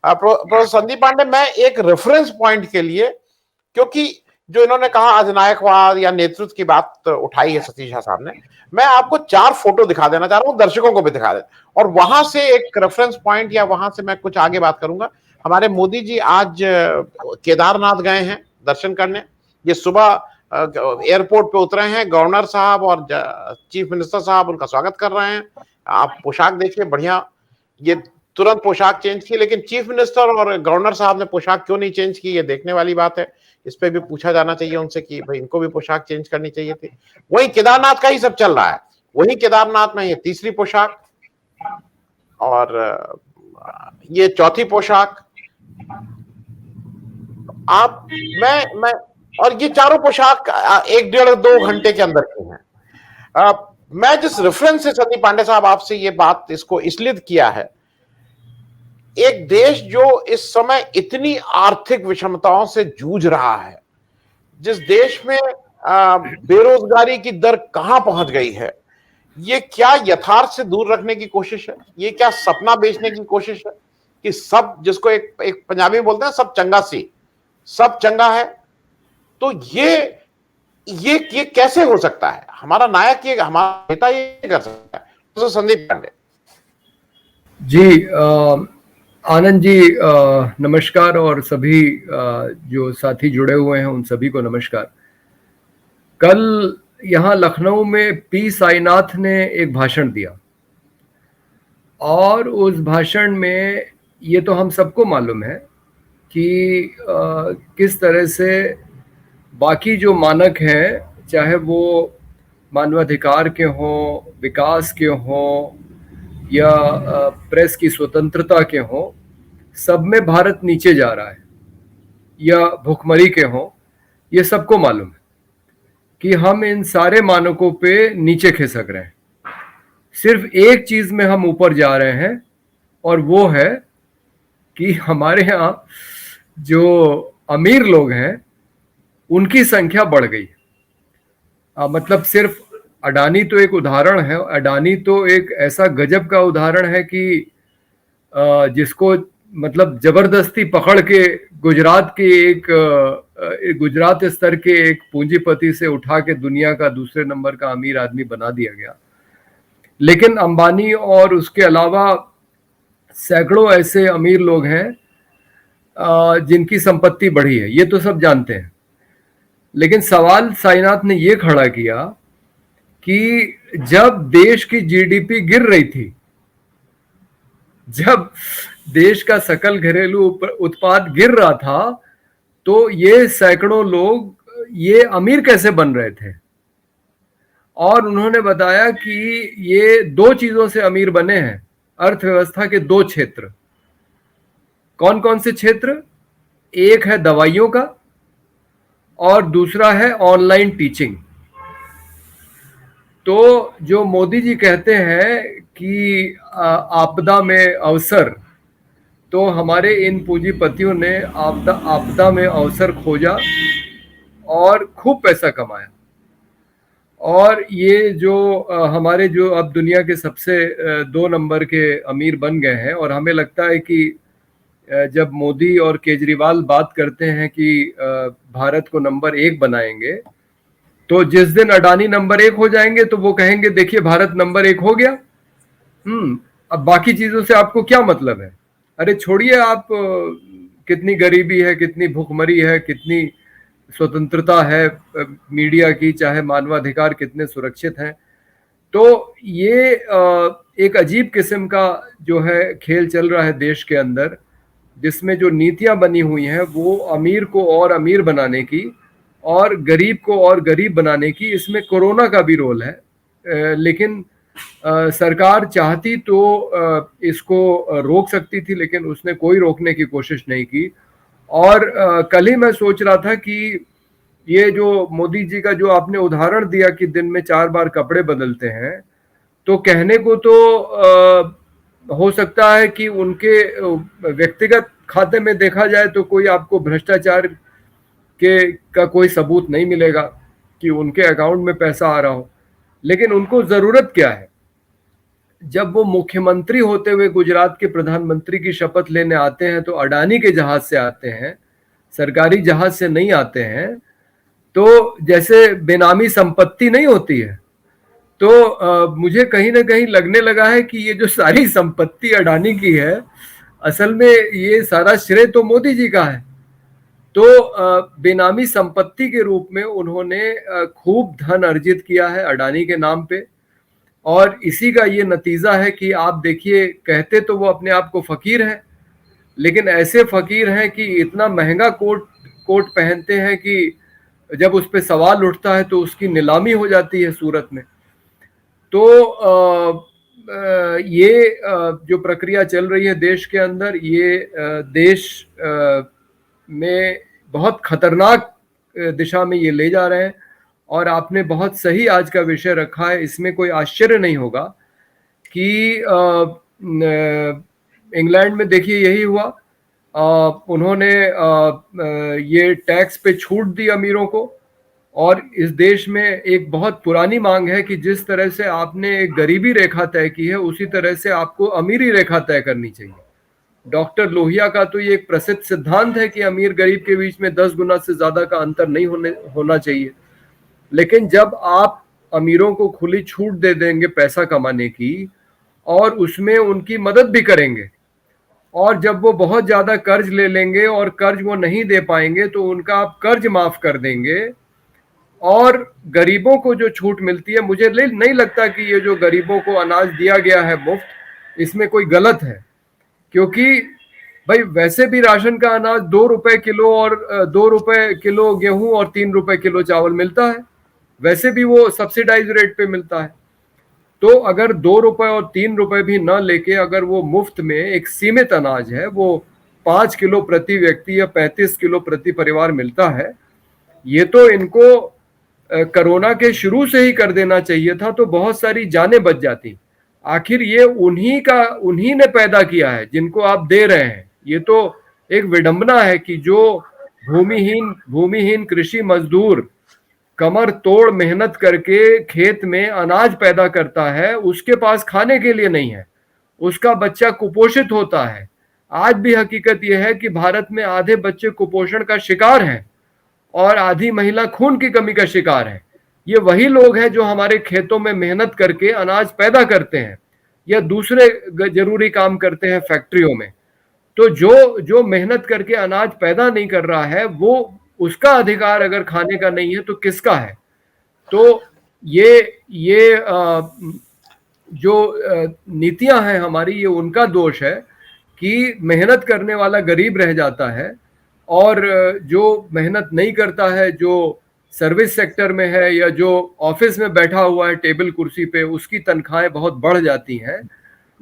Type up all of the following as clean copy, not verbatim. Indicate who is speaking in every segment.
Speaker 1: Professor Sandeep Pandey, मैं एक reference point के लिए, क्योंकि जो इन्होंने कहा अधिनायकवाद या नेतृत्व की बात उठाई है सतीश शाह साहब ने, मैं आपको 4 फोटो दिखा देना चाह रहा हूं, दर्शकों को भी दिखा दे, और वहां से एक रेफरेंस पॉइंट या वहां से मैं कुछ आगे बात करूंगा। हमारे मोदी जी आज केदारनाथ गए हैं दर्शन करने। ये सुबह एयरपोर्ट पे उतरे हैं, गवर्नर साहब और चीफ मिनिस्टर साहब उनका स्वागत कर रहे हैं। आप पोशाक देखिए, बढ़िया। ये तुरंत पोशाक चेंज की, लेकिन चीफ मिनिस्टर और गवर्नर साहब ने पोशाक क्यों नहीं चेंज की, ये देखने वाली बात है। इस पे भी पूछा जाना चाहिए उनसे कि भाई इनको भी पोशाक चेंज करनी चाहिए थी। वही केदारनाथ का ही सब चल रहा है, वही केदारनाथ में ये तीसरी पोशाक और ये चौथी पोशाक। आप मैं और ये चारों पोशाक 1 डेढ़ 2 घंटे के अंदर की हैं। मैं जिस रेफरेंस से संदीप पांडे साहब आपसे ये बात इसको इसलिए किया है, एक देश जो इस समय इतनी आर्थिक विषमताओं से जूझ रहा है, जिस देश में बेरोजगारी की दर कहां पहुंच गई है, ये क्या यथार्थ से दूर रखने की कोशिश है? ये क्या सपना बेचने की कोशिश है कि सब, जिसको एक पंजाबी में बोलते हैं, सब चंगा सी, सब चंगा है? तो ये कैसे हो सकता है? हमारा नायक, ये हमारा नेता ये कर सकता है? तो संदीप पांडे
Speaker 2: जी, आनंद जी नमस्कार, और सभी जो साथी जुड़े हुए हैं उन सभी को नमस्कार। कल यहाँ लखनऊ में पी साईनाथ ने एक भाषण दिया, और उस भाषण में ये तो हम सबको मालूम है कि किस तरह से बाकी जो मानक हैं, चाहे वो मानवाधिकार के हों, विकास के हों, या प्रेस की स्वतंत्रता के हों, सब में भारत नीचे जा रहा है, या भुखमरी के हों, ये सबको मालूम है कि हम इन सारे मानकों पे नीचे खिसक रहे हैं। सिर्फ एक चीज में हम ऊपर जा रहे हैं, और वो है कि हमारे यहाँ जो अमीर लोग हैं उनकी संख्या बढ़ गई। मतलब सिर्फ अडानी तो एक उदाहरण है। अडानी तो एक ऐसा गजब का उदाहरण है कि जिसको मतलब जबरदस्ती पकड़ के गुजरात के गुजरात स्तर के एक पूंजीपति से उठा के दुनिया का दूसरे नंबर का अमीर आदमी बना दिया गया। लेकिन अंबानी और उसके अलावा सैकड़ों ऐसे अमीर लोग हैं जिनकी संपत्ति बढ़ी है, ये तो सब जानते हैं। लेकिन सवाल साईनाथ ने ये खड़ा किया कि जब देश की जीडीपी गिर रही थी, जब देश का सकल घरेलू उत्पाद गिर रहा था, तो ये सैकड़ों लोग ये अमीर कैसे बन रहे थे? और उन्होंने बताया कि ये 2 चीजों से अमीर बने हैं, अर्थव्यवस्था के 2 क्षेत्र। कौन कौन से क्षेत्र? एक है दवाइयों का, और दूसरा है ऑनलाइन टीचिंग। तो जो मोदी जी कहते हैं कि आपदा में अवसर, तो हमारे इन पूंजीपतियों ने आपदा में अवसर खोजा और खूब पैसा कमाया। और ये जो हमारे जो अब दुनिया के सबसे 2 नंबर के अमीर बन गए हैं, और हमें लगता है कि जब मोदी और केजरीवाल बात करते हैं कि भारत को नंबर 1 बनाएंगे, तो जिस दिन अडानी नंबर 1 हो जाएंगे तो वो कहेंगे देखिए भारत नंबर 1 हो गया। अब बाकी चीजों से आपको क्या मतलब है? अरे छोड़िए, आप कितनी गरीबी है, कितनी भूखमरी है, कितनी स्वतंत्रता है मीडिया की, चाहे मानवाधिकार कितने सुरक्षित हैं। तो ये एक अजीब किस्म का जो है खेल चल रहा है देश के अंदर, जिसमें जो नीतियां बनी हुई हैं वो अमीर को और अमीर बनाने की और गरीब को और गरीब बनाने की। इसमें कोरोना का भी रोल है, लेकिन सरकार चाहती तो इसको रोक सकती थी, लेकिन उसने कोई रोकने की कोशिश नहीं की। और कल ही मैं सोच रहा था कि ये जो मोदी जी का जो आपने उदाहरण दिया कि दिन में 4 बार कपड़े बदलते हैं, तो कहने को तो हो सकता है कि उनके व्यक्तिगत खाते में देखा जाए तो कोई आपको भ्रष्टाचार का कोई सबूत नहीं मिलेगा कि उनके अकाउंट में पैसा आ रहा हो। लेकिन उनको जरूरत क्या है? जब वो मुख्यमंत्री होते हुए गुजरात के प्रधानमंत्री की शपथ लेने आते हैं तो अडानी के जहाज से आते हैं, सरकारी जहाज से नहीं आते हैं। तो जैसे बेनामी संपत्ति नहीं होती है, तो मुझे कहीं ना कहीं लगने लगा है कि ये जो सारी संपत्ति अडानी की है, असल में ये सारा श्रेय तो मोदी जी का है। तो बेनामी संपत्ति के रूप में उन्होंने खूब धन अर्जित किया है अडानी के नाम पे, और इसी का ये नतीजा है कि आप देखिए, कहते तो वो अपने आप को फकीर हैं, लेकिन ऐसे फकीर हैं कि इतना महंगा कोट कोट पहनते हैं कि जब उस पर सवाल उठता है तो उसकी नीलामी हो जाती है सूरत में। तो ये जो प्रक्रिया चल रही है देश के अंदर, ये देश में बहुत खतरनाक दिशा में ये ले जा रहे हैं। और आपने बहुत सही आज का विषय रखा है, इसमें कोई आश्चर्य नहीं होगा कि इंग्लैंड में देखिए यही हुआ। उन्होंने ये टैक्स पे छूट दी अमीरों को, और इस देश में एक बहुत पुरानी मांग है कि जिस तरह से आपने एक गरीबी रेखा तय की है, उसी तरह से आपको अमीरी रेखा तय करनी चाहिए। डॉक्टर लोहिया का तो ये एक प्रसिद्ध सिद्धांत है कि अमीर गरीब के बीच में 10 गुना से ज्यादा का अंतर नहीं होना चाहिए। लेकिन जब आप अमीरों को खुली छूट दे देंगे पैसा कमाने की, और उसमें उनकी मदद भी करेंगे, और जब वो बहुत ज्यादा कर्ज ले लेंगे और कर्ज वो नहीं दे पाएंगे तो उनका आप कर्ज माफ कर देंगे, और गरीबों को जो छूट मिलती है, मुझे नहीं लगता कि ये जो गरीबों को अनाज दिया गया है मुफ्त, इसमें कोई गलत है। क्योंकि भाई वैसे भी राशन का अनाज 2 रुपए किलो, और 2 रुपए किलो गेहूं और 3 रुपए किलो चावल मिलता है, वैसे भी वो सब्सिडाइज रेट पे मिलता है। तो अगर 2 रुपए और 3 रुपए भी न लेके अगर वो मुफ्त में एक सीमित अनाज है, वो 5 किलो प्रति व्यक्ति या 35 किलो प्रति परिवार मिलता है, ये तो इनको कोरोना के शुरू से ही कर देना चाहिए था, तो बहुत सारी जानें बच जाती। आखिर ये उन्हीं ने पैदा किया है जिनको आप दे रहे हैं। ये तो एक विडंबना है कि जो भूमिहीन कृषि मजदूर कमर तोड़ मेहनत करके खेत में अनाज पैदा करता है, उसके पास खाने के लिए नहीं है, उसका बच्चा कुपोषित होता है। आज भी हकीकत यह है कि भारत में आधे बच्चे कुपोषण का शिकार हैं और आधी महिला खून की कमी का शिकार है। ये वही लोग हैं जो हमारे खेतों में मेहनत करके अनाज पैदा करते हैं या दूसरे जरूरी काम करते हैं फैक्ट्रियों में। तो जो मेहनत करके अनाज पैदा नहीं कर रहा है, वो उसका अधिकार अगर खाने का नहीं है तो किसका है? तो ये जो नीतियां हैं हमारी, ये उनका दोष है कि मेहनत करने वाला गरीब रह जाता है, और जो मेहनत नहीं करता है, जो सर्विस सेक्टर में है या जो ऑफिस में बैठा हुआ है टेबल कुर्सी पे, उसकी तनख्वाहें बहुत बढ़ जाती हैं।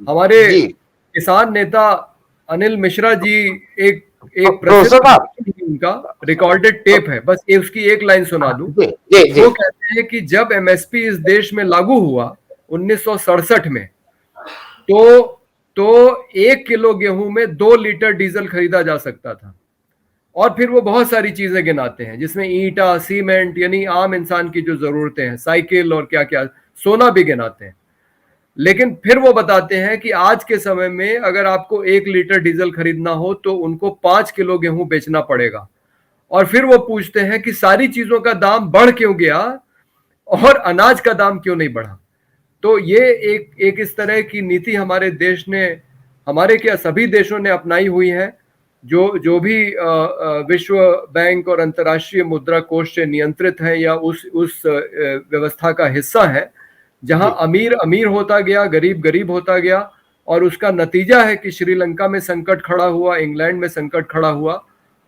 Speaker 2: हमारे किसान नेता अनिल मिश्रा जी, एक प्रसिद्ध उनका रिकॉर्डेड टेप है, बस उसकी एक लाइन सुना दूं। वो कहते हैं कि जब एमएसपी इस देश में लागू हुआ 1967 में, तो 1 किलो गेहूं में 2 लीटर डीजल खरीदा जा सकता था। और फिर वो बहुत सारी चीजें गिनाते हैं जिसमें ईंटा, सीमेंट, यानी आम इंसान की जो जरूरतें हैं, साइकिल और क्या क्या, सोना भी गिनाते हैं। लेकिन फिर वो बताते हैं कि आज के समय में अगर आपको 1 लीटर डीजल खरीदना हो तो उनको 5 किलो गेहूं बेचना पड़ेगा। और फिर वो पूछते हैं कि सारी चीजों का दाम बढ़ क्यों गया और अनाज का दाम क्यों नहीं बढ़ा। तो ये एक इस तरह की नीति हमारे देश ने, हमारे क्या सभी देशों ने अपनाई हुई है, जो भी विश्व बैंक और अंतर्राष्ट्रीय मुद्रा कोष से नियंत्रित है या उस व्यवस्था का हिस्सा है, जहां अमीर अमीर होता गया, गरीब गरीब होता गया। और उसका नतीजा है कि श्रीलंका में संकट खड़ा हुआ, इंग्लैंड में संकट खड़ा हुआ,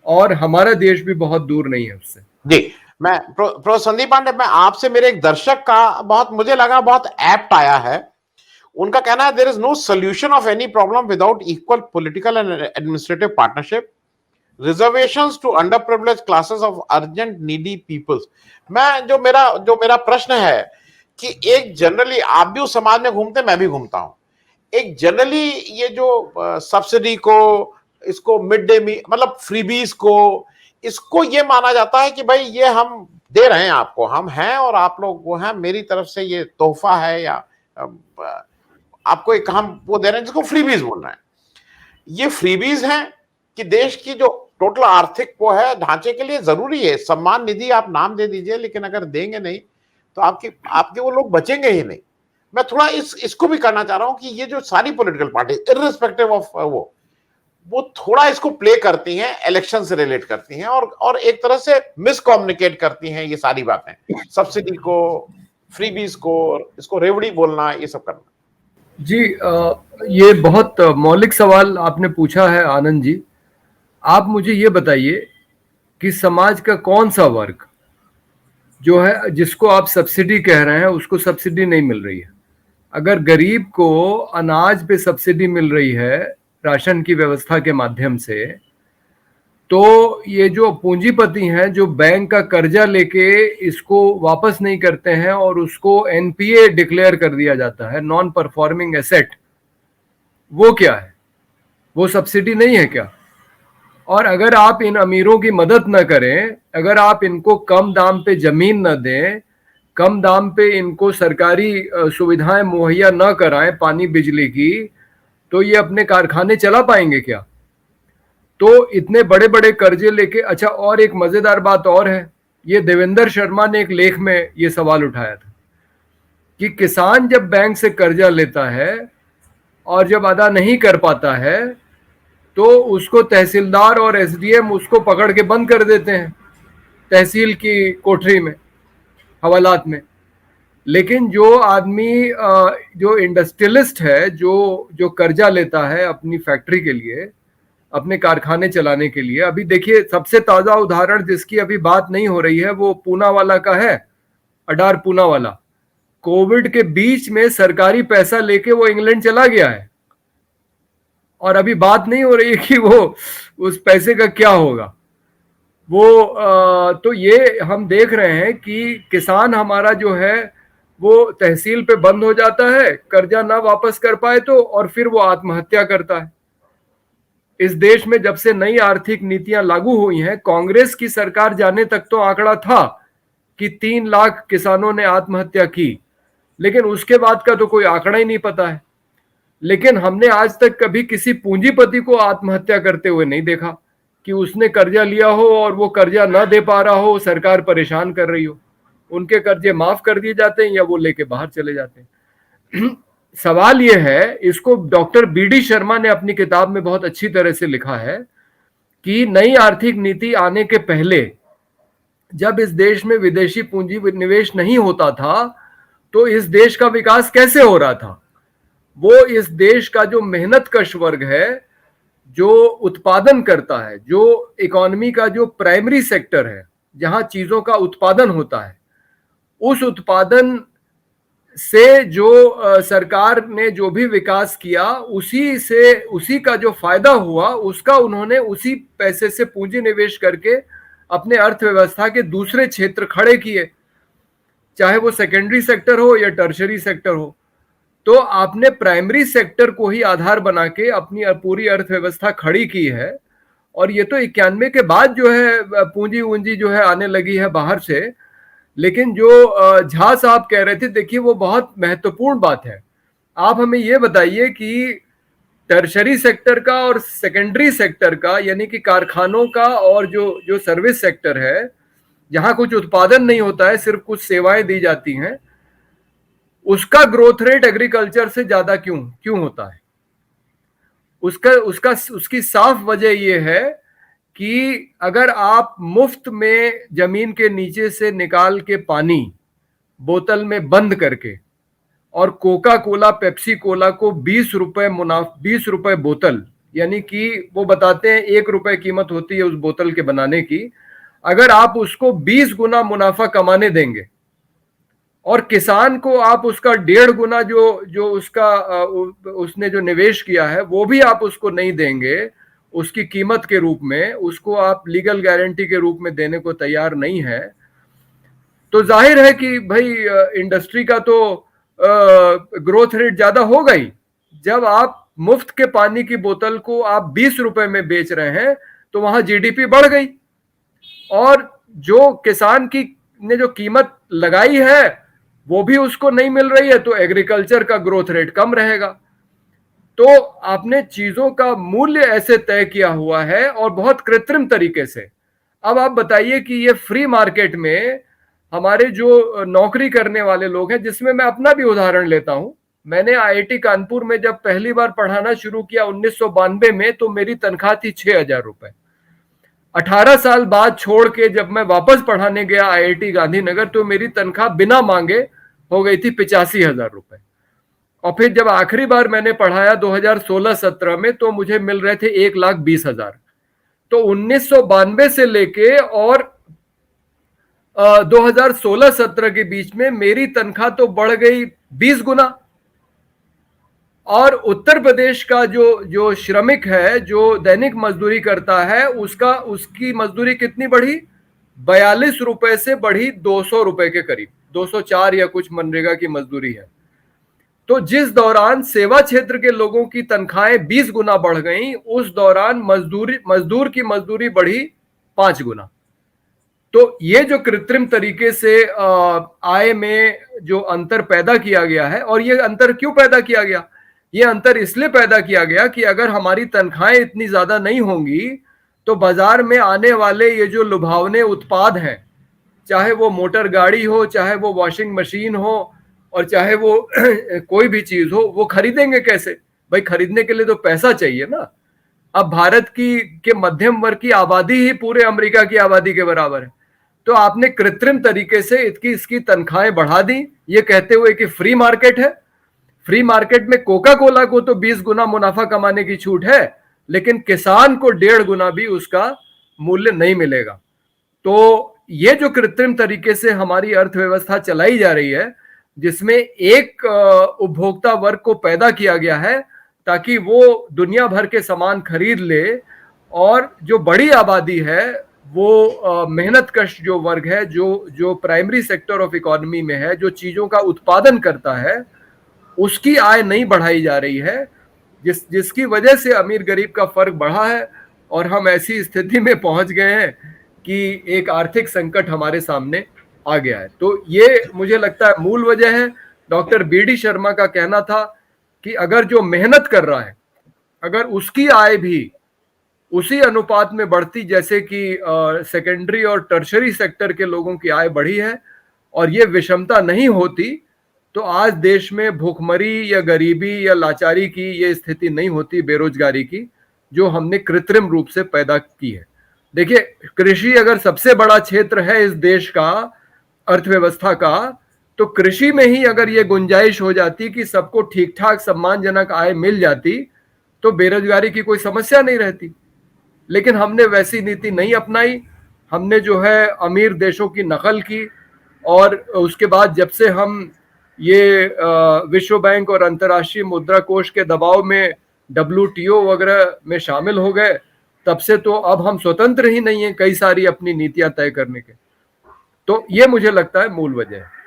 Speaker 2: और हमारा देश भी बहुत दूर नहीं है उससे।
Speaker 1: जी, मैं प्रो संदीप पांडे, मैं आपसे, मेरे एक दर्शक का बहुत मुझे लगा बहुत एप्ट आया है। उनका कहना है, there is no solution of any problem without equal political and administrative partnership, reservations to underprivileged classes of urgent needy peoples. मैं जो मेरा प्रश्न है कि एक जनरली, आप भी उस समाज में घूमते, मैं भी घूमता हूं, एक जनरली ये जो सब्सिडी को, इसको मिड डे मील, मतलब फ्रीबीज को, इसको ये माना जाता है कि भाई ये हम दे रहे हैं आपको, हम हैं और आप लोग वो हैं, मेरी तरफ से ये तोहफा है, या आपको एक हम वो दे रहे हैं जिसको फ्रीबीज बोल रहे हैं। ये फ्रीबीज हैं कि देश की जो टोटल आर्थिक वो है ढांचे के लिए जरूरी है। सम्मान निधि आप नाम दे दीजिए, लेकिन अगर देंगे नहीं तो आपके आपके वो लोग बचेंगे ही नहीं। मैं थोड़ा इसको भी करना चाह रहा हूं कि ये जो सारी पॉलिटिकल पार्टी इररिस्पेक्टिव ऑफ वो थोड़ा इसको प्ले करती हैं, इलेक्शन से रिलेट करती हैं, और एक तरह से मिसकम्युनिकेट करती हैं ये सारी बातें, सब्सिडी को, फ्रीबीज को, इसको रेवड़ी बोलना, ये सब करना।
Speaker 2: जी, ये बहुत मौलिक सवाल आपने पूछा है आनंद जी। आप मुझे ये बताइए कि समाज का कौन सा वर्ग जो है जिसको आप सब्सिडी कह रहे हैं उसको सब्सिडी नहीं मिल रही है? अगर गरीब को अनाज पे सब्सिडी मिल रही है राशन की व्यवस्था के माध्यम से, तो ये जो पूंजीपति हैं जो बैंक का कर्जा लेके इसको वापस नहीं करते हैं और उसको एनपीए डिक्लेयर कर दिया जाता है, नॉन परफॉर्मिंग एसेट, वो क्या है? वो सब्सिडी नहीं है क्या? और अगर आप इन अमीरों की मदद न करें, अगर आप इनको कम दाम पे जमीन न दें, कम दाम पे इनको सरकारी सुविधाएं मुहैया न कराएं, पानी बिजली की, तो ये अपने कारखाने चला पाएंगे क्या? तो इतने बड़े बड़े कर्जे लेके, अच्छा और एक मजेदार बात और है, ये देवेंद्र शर्मा ने एक लेख में ये सवाल उठाया था कि किसान जब बैंक से कर्जा लेता है और जब अदा नहीं कर पाता है तो उसको तहसीलदार और एसडीएम उसको पकड़ के बंद कर देते हैं तहसील की कोठरी में, हवालात में। लेकिन जो आदमी जो इंडस्ट्रियलिस्ट है, जो जो कर्जा लेता है अपनी फैक्ट्री के लिए, अपने कारखाने चलाने के लिए, अभी देखिए सबसे ताजा उदाहरण जिसकी अभी बात नहीं हो रही है वो पूनावाला का है, अडार पूनावाला। कोविड के बीच में सरकारी पैसा लेके वो इंग्लैंड चला गया है और अभी बात नहीं हो रही है कि वो उस पैसे का क्या होगा। वो तो ये हम देख रहे हैं कि किसान हमारा जो है वो तहसील पे बंद हो जाता है, कर्जा ना वापस कर पाए तो, और फिर वो आत्महत्या करता है। इस देश में जब से नई आर्थिक नीतियां लागू हुई हैं, कांग्रेस की सरकार जाने तक तो आंकड़ा था कि 3 लाख किसानों ने आत्महत्या की, लेकिन उसके बाद का तो कोई आंकड़ा ही नहीं पता है। लेकिन हमने आज तक कभी किसी पूंजीपति को आत्महत्या करते हुए नहीं देखा कि उसने कर्जा लिया हो और वो कर्जा ना दे पा रहा हो, सरकार परेशान कर रही हो, उनके कर्जे माफ कर दिए जाते हैं या वो लेके बाहर चले जाते हैं। सवाल ये है, इसको डॉक्टर बीडी शर्मा ने अपनी किताब में बहुत अच्छी तरह से लिखा है कि नई आर्थिक नीति आने के पहले जब इस देश में विदेशी पूंजी निवेश नहीं होता था तो इस देश का विकास कैसे हो रहा था? वो इस देश का जो मेहनतकश वर्ग है, जो उत्पादन करता है, जो इकोनॉमी का जो प्राइमरी सेक्टर है, जहां चीजों का उत्पादन होता है, उस उत्पादन से जो सरकार ने जो भी विकास किया उसी का जो फायदा हुआ उसका उन्होंने उसी पैसे से पूंजी निवेश करके अपने अर्थव्यवस्था के दूसरे क्षेत्र खड़े किए, चाहे वो सेकेंडरी सेक्टर हो या टर्शरी सेक्टर हो। तो आपने प्राइमरी सेक्टर को ही आधार बना के अपनी पूरी अर्थव्यवस्था खड़ी की है। और ये तो 91 के बाद जो है पूंजी वूंजी जो है आने लगी है बाहर से। लेकिन जो झा साहब कह रहे थे, देखिए वो बहुत महत्वपूर्ण बात है। आप हमें ये बताइए कि टर्शरी सेक्टर का और सेकेंडरी सेक्टर का, यानी कि कारखानों का और जो जो सर्विस सेक्टर है, जहां कुछ उत्पादन नहीं होता है, सिर्फ कुछ सेवाएं दी जाती हैं, उसका ग्रोथ रेट एग्रीकल्चर से ज्यादा क्यों होता है? उसकी साफ वजह यह है कि अगर आप मुफ्त में जमीन के नीचे से निकाल के पानी बोतल में बंद करके और कोका कोला पेप्सी कोला को 20 रुपए बोतल, यानी कि वो बताते हैं 1 रुपए कीमत होती है उस बोतल के बनाने की, अगर आप उसको 20 गुना मुनाफा कमाने देंगे और किसान को आप उसका 1.5 गुना जो उसका उसने जो निवेश किया है वो भी आप उसको नहीं देंगे उसकी कीमत के रूप में, उसको आप लीगल गारंटी के रूप में देने को तैयार नहीं है, तो जाहिर है कि भाई इंडस्ट्री का तो ग्रोथ रेट ज्यादा होगा ही। जब आप मुफ्त के पानी की बोतल को आप 20 रुपए में बेच रहे हैं तो वहां जीडीपी बढ़ गई, और जो किसान की ने जो कीमत लगाई है वो भी उसको नहीं मिल रही है, तो एग्रीकल्चर का ग्रोथ रेट कम रहेगा। तो आपने चीजों का मूल्य ऐसे तय किया हुआ है और बहुत कृत्रिम तरीके से। अब आप बताइए कि ये फ्री मार्केट में हमारे जो नौकरी करने वाले लोग हैं, जिसमें मैं अपना भी उदाहरण लेता हूं, मैंने आईआईटी कानपुर में जब पहली बार पढ़ाना शुरू किया 1992 में, तो मेरी तनख्वाह थी 6,000 रुपए। 18 साल बाद छोड़ के जब मैं वापस पढ़ाने गया आईआईटी गांधीनगर, तो मेरी तनख्वाह बिना मांगे हो गई थी 85,000 रुपए। और फिर जब आखिरी बार मैंने पढ़ाया 2016-17 में, तो मुझे मिल रहे थे 1,20,000। तो 1992 से लेके और 2016-17 के बीच में मेरी तनख्वाह तो बढ़ गई 20 गुना। और उत्तर प्रदेश का जो जो श्रमिक है, जो दैनिक मजदूरी करता है, उसकी मजदूरी कितनी बढ़ी? 42 रुपए से बढ़ी 200 रुपए के करीब, 204 या कुछ मनरेगा की मजदूरी है। तो जिस दौरान सेवा क्षेत्र के लोगों की तनख्वाहें 20 गुना बढ़ गई, उस दौरान मजदूर की मजदूरी बढ़ी 5 गुना। तो ये जो कृत्रिम तरीके से आय में जो अंतर पैदा किया गया है, और ये अंतर क्यों पैदा किया गया? ये अंतर इसलिए पैदा किया गया कि अगर हमारी तनख्वाहें इतनी ज्यादा नहीं होंगी, तो बाजार में आने वाले ये जो लुभावने उत्पाद हैं, चाहे वो मोटर गाड़ी हो, चाहे वो वॉशिंग मशीन हो, और चाहे वो कोई भी चीज हो, वो खरीदेंगे कैसे? भाई खरीदने के लिए तो पैसा चाहिए ना। अब भारत की के मध्यम वर्ग की आबादी ही पूरे अमेरिका की आबादी के बराबर है। तो आपने कृत्रिम तरीके से इसकी तनख्वाहें बढ़ा दी, ये कहते हुए कि फ्री मार्केट है। फ्री मार्केट में कोका कोला को तो 20 गुना मुनाफा कमाने की छूट है, लेकिन किसान को 1.5 गुना भी उसका मूल्य नहीं मिलेगा। तो ये जो कृत्रिम तरीके से हमारी अर्थव्यवस्था चलाई जा रही है, जिसमें एक उपभोक्ता वर्ग को पैदा किया गया है ताकि वो दुनिया भर के सामान खरीद ले, और जो बड़ी आबादी है वो मेहनत कश जो वर्ग है, जो प्राइमरी सेक्टर ऑफ इकोनॉमी में है, जो चीजों का उत्पादन करता है, उसकी आय नहीं बढ़ाई जा रही है, जिसकी वजह से अमीर गरीब का फर्क बढ़ा है, और हम ऐसी स्थिति में पहुंच गए हैं कि एक आर्थिक संकट हमारे सामने आ गया है। तो ये मुझे लगता है मूल वजह है। डॉक्टर बीडी शर्मा का कहना था कि अगर जो मेहनत कर रहा है, अगर उसकी आय भी उसी अनुपात में बढ़ती जैसे कि सेकेंडरी और टर्शरी सेक्टर के लोगों की आय बढ़ी है, और ये विषमता नहीं होती, तो आज देश में भूखमरी या गरीबी या लाचारी की ये स्थिति नहीं होती, बेरोजगारी की, जो हमने कृत्रिम रूप से पैदा की है। देखिए, कृषि अगर सबसे बड़ा क्षेत्र है इस देश का अर्थव्यवस्था का, तो कृषि में ही अगर ये गुंजाइश हो जाती कि सबको ठीक ठाक सम्मानजनक आय मिल जाती, तो बेरोजगारी की कोई समस्या नहीं रहती। लेकिन हमने वैसी नीति नहीं अपनाई। हमने जो है अमीर देशों की नकल की, और उसके बाद जब से हम ये विश्व बैंक और अंतर्राष्ट्रीय मुद्रा कोष के दबाव में WTO वगैरह में शामिल हो गए, तब से तो अब हम स्वतंत्र ही नहीं है कई सारी अपनी नीतियां तय करने के। तो ये मुझे लगता है मूल वजह है।